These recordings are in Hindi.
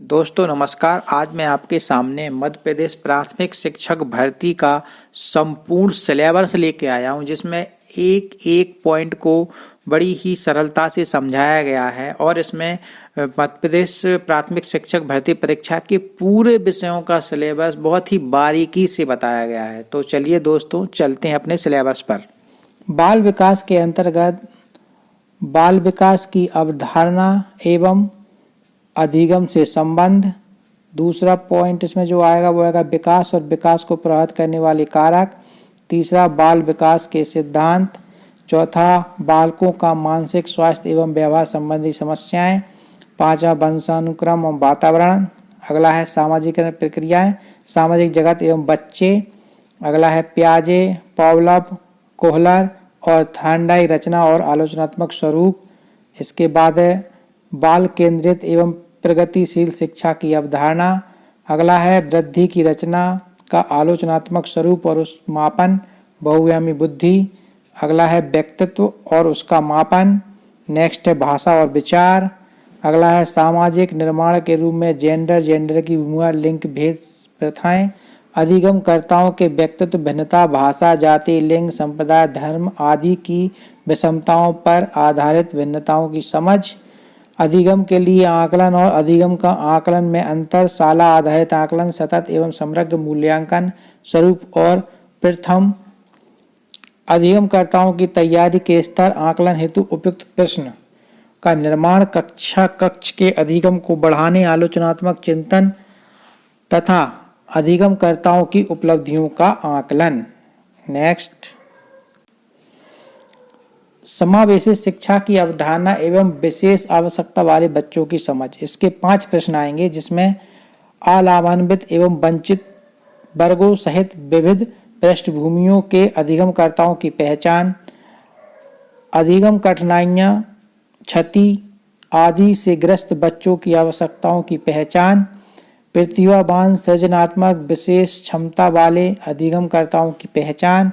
दोस्तों नमस्कार। आज मैं आपके सामने मध्य प्रदेश प्राथमिक शिक्षक भर्ती का संपूर्ण सिलेबस लेके आया हूं, जिसमें एक एक पॉइंट को बड़ी ही सरलता से समझाया गया है और इसमें मध्य प्रदेश प्राथमिक शिक्षक भर्ती परीक्षा के पूरे विषयों का सिलेबस बहुत ही बारीकी से बताया गया है। तो चलिए दोस्तों, चलते हैं अपने सिलेबस पर। बाल विकास के अंतर्गत बाल विकास की अवधारणा एवं अधिगम से संबंध। दूसरा पॉइंट इसमें जो आएगा वो आएगा विकास और विकास को प्रभावित करने वाले कारक। तीसरा बाल विकास के सिद्धांत। चौथा बालकों का मानसिक स्वास्थ्य एवं व्यवहार संबंधी समस्याएं। पांचवा वंशानुक्रम और वातावरण। अगला है सामाजिकरण प्रक्रियाएं, सामाजिक जगत एवं बच्चे। अगला है प्याजे, पॉवलव, कोहलर और थार्नडाइक रचना और आलोचनात्मक स्वरूप। इसके बाद है बाल केंद्रित एवं प्रगतिशील शिक्षा की अवधारणा। अगला है वृद्धि की रचना का आलोचनात्मक स्वरूप और उस मापन, बहुआयामी बुद्धि। अगला है व्यक्तित्व और उसका मापन। नेक्स्ट है भाषा और विचार। अगला है सामाजिक निर्माण के रूप में जेंडर की भूमिका, लिंग भेद प्रथाएं। अधिगमकर्ताओं के व्यक्तित्व भिन्नता, भाषा, जाति, लिंग, संप्रदाय, धर्म आदि की विषमताओं पर आधारित भिन्नताओं की समझ। अधिगम के लिए आकलन और अधिगम का आकलन में अंतर, शाला आधारित आकलन, सतत एवं समग्र मूल्यांकन, स्वरूप और प्रथम। अधिगमकर्ताओं की तैयारी के स्तर, आकलन हेतु उपयुक्त प्रश्न का निर्माण, कक्ष के अधिगम को बढ़ाने, आलोचनात्मक चिंतन तथा अधिगमकर्ताओं की उपलब्धियों का आकलन। नेक्स्ट समावेशी शिक्षा की अवधारणा एवं विशेष आवश्यकता वाले बच्चों की समझ। इसके 5 प्रश्न आएंगे, जिसमें अलाभान्वित एवं वंचित वर्गों सहित विविध पृष्ठभूमियों के अधिगमकर्ताओं की पहचान, अधिगम कठिनाइयां, क्षति आदि से ग्रस्त बच्चों की आवश्यकताओं की पहचान, प्रतिभावान सृजनात्मक विशेष क्षमता वाले अधिगमकर्ताओं की पहचान,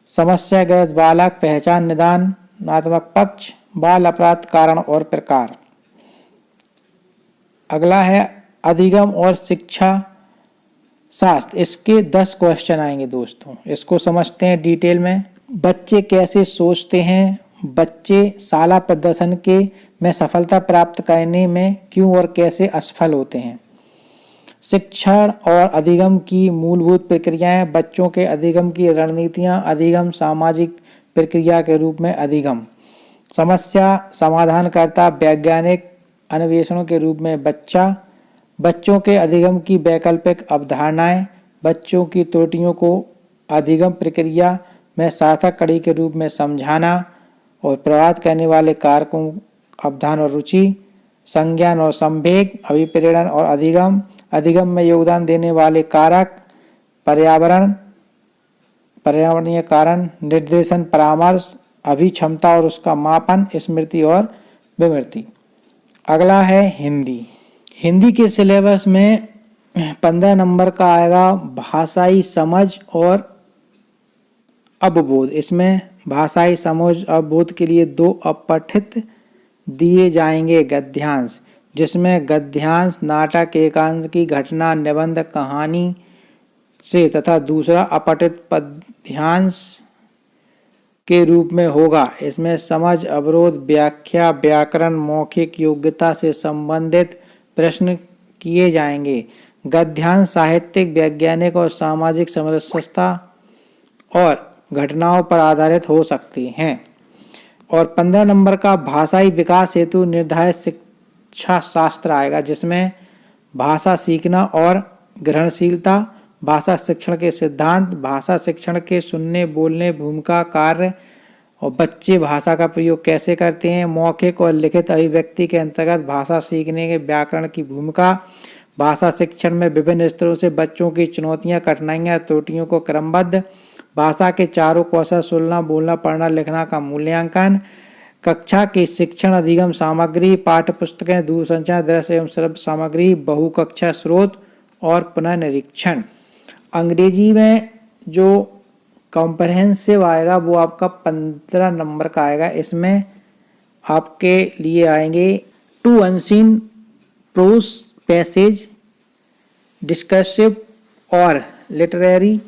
समस्याग्रस्त बालक पहचान, निदानात्मक पक्ष, बाल अपराध कारण और प्रकार। अगला है अधिगम और शिक्षा शास्त्र। इसके 10 क्वेश्चन आएंगे दोस्तों, इसको समझते हैं डिटेल में। बच्चे कैसे सोचते हैं, बच्चे शाला प्रदर्शन के में सफलता प्राप्त करने में क्यों और कैसे असफल होते हैं। शिक्षण और अधिगम की मूलभूत प्रक्रियाएं, बच्चों के अधिगम की रणनीतियां, अधिगम सामाजिक प्रक्रिया के रूप में अधिगम, समस्या समाधानकर्ता वैज्ञानिक अन्वेषणों के रूप में बच्चा, बच्चों के अधिगम की वैकल्पिक अवधारणाएं, बच्चों की त्रुटियों को अधिगम प्रक्रिया में सार्थक कड़ी के रूप में समझाना और प्रभावित करने वाले कारकों, अवधान और रुचि, संज्ञान और संवेग, अभिप्रेरण और अधिगम, अधिगम में योगदान देने वाले कारक, पर्यावरणीय कारण, निर्देशन परामर्श, अभिक्षमता और उसका मापन, स्मृति और विमृति। अगला है हिंदी। हिंदी के सिलेबस में 15 नंबर का आएगा भाषाई समझ और अवबोध। इसमें भाषाई समझ अवबोध के लिए 2 अपठित दिए जाएंगे गद्यांश, जिसमें गद्यांश नाटक, एकांश की घटना, निबंध, कहानी से तथा दूसरा अपठित पद्यांश के रूप में होगा। इसमें समझ, अवरोध, व्याख्या, व्याकरण, मौखिक योग्यता से संबंधित प्रश्न किए जाएंगे। गद्यांश साहित्यिक, वैज्ञानिक और सामाजिक समरसता और घटनाओं पर आधारित हो सकते हैं। और 15 नंबर का भाषाई विकास हेतु निर्धारित शिक्षा शास्त्र आएगा, जिसमें भाषा सीखना और ग्रहणशीलता, भाषा शिक्षण के सिद्धांत, भाषा शिक्षण के सुनने, बोलने, भूमिका, कार्य और बच्चे भाषा का प्रयोग कैसे करते हैं, मौखिक और लिखित अभिव्यक्ति के अंतर्गत भाषा सीखने के व्याकरण की भूमिका, भाषा शिक्षण में विभिन्न स्तरों से बच्चों की चुनौतियां, कठिनाइयां, त्रुटियों को क्रमबद्ध, भाषा के चारों कौशल, सुनना, बोलना, पढ़ना, लिखना का मूल्यांकन, कक्षा की शिक्षण अधिगम सामग्री, पाठ्य पुस्तकें, दूरसंचार, दृश्य एवं श्रव्य सामग्री, बहुकक्षा स्रोत और पुनर्निरीक्षण। अंग्रेजी में जो कॉम्प्रहेंसिव आएगा वो आपका 15 नंबर का आएगा। इसमें आपके लिए आएंगे 2 अनसीन प्रोस पैसेज, डिस्कर्सिव और लिटरेरी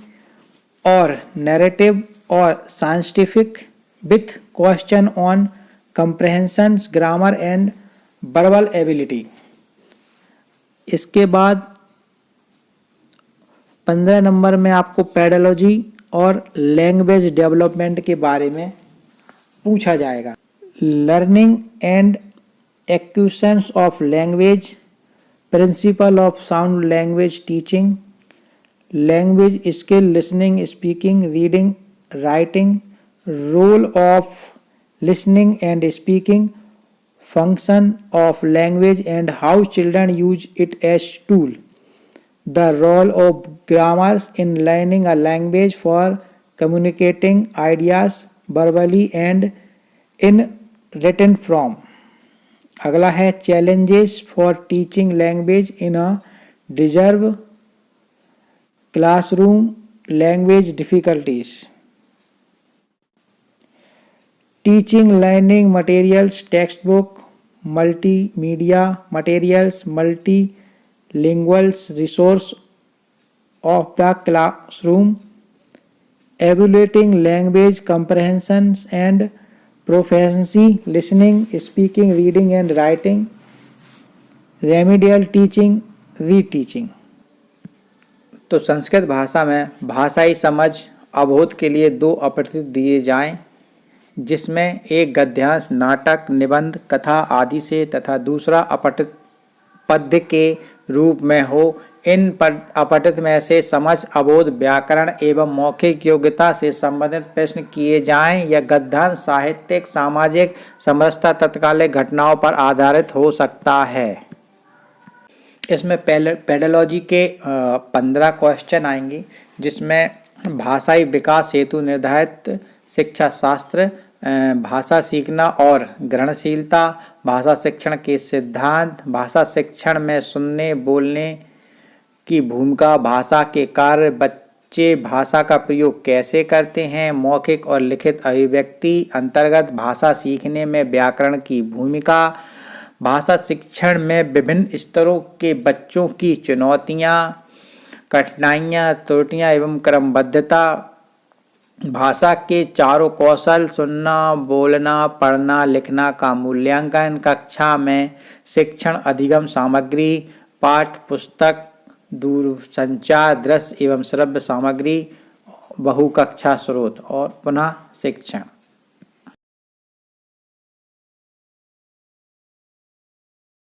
और नैरेटिव और scientific with question on comprehension, grammar and verbal ability. इसके बाद 15 नंबर में आपको पेडोलॉजी और लैंग्वेज डेवलपमेंट के बारे में पूछा जाएगा। Learning and acquisition of language, principle of sound language teaching, language skill listening, speaking, reading, writing, role of listening and speaking, function of language and how children use it as tool, the role of grammars in learning a language for communicating ideas verbally and in written form। अगला है challenges for teaching language in a reserve classroom, language difficulties, teaching learning materials, textbook, multimedia materials, multilingual resource of the classroom, evaluating language comprehension and proficiency, listening, speaking, reading and writing, remedial teaching, reteaching। तो संस्कृत भाषा में भाषाई समझ अवबोध के लिए 2 अपठित दिए जाएं, जिसमें एक गद्यांश नाटक, निबंध, कथा आदि से तथा दूसरा अपठित पद्य के रूप में हो। इन अपठित में से समझ, अवबोध, व्याकरण एवं मौखिक योग्यता से संबंधित प्रश्न किए जाएं। यह गद्यांश साहित्यिक, सामाजिक, समरसता तत्कालीन घटनाओं पर आधारित हो सकता है। इसमें पेडोलॉजी के 15 क्वेश्चन आएंगे, जिसमें भाषाई विकास हेतु निर्धारित शिक्षा शास्त्र, भाषा सीखना और ग्रहणशीलता, भाषा शिक्षण के सिद्धांत, भाषा शिक्षण में सुनने बोलने की भूमिका, भाषा के कार्य, बच्चे भाषा का प्रयोग कैसे करते हैं, मौखिक और लिखित अभिव्यक्ति अंतर्गत भाषा सीखने में व्याकरण की भूमिका, भाषा शिक्षण में विभिन्न स्तरों के बच्चों की चुनौतियाँ, कठिनाइयाँ, त्रुटियाँ एवं क्रमबद्धता, भाषा के चारों कौशल, सुनना, बोलना, पढ़ना, लिखना का मूल्यांकन, कक्षा में शिक्षण अधिगम सामग्री, पाठ पुस्तक, दूरसंचार, दृश्य एवं श्रव्य सामग्री, बहुकक्षा स्रोत और पुनः शिक्षण।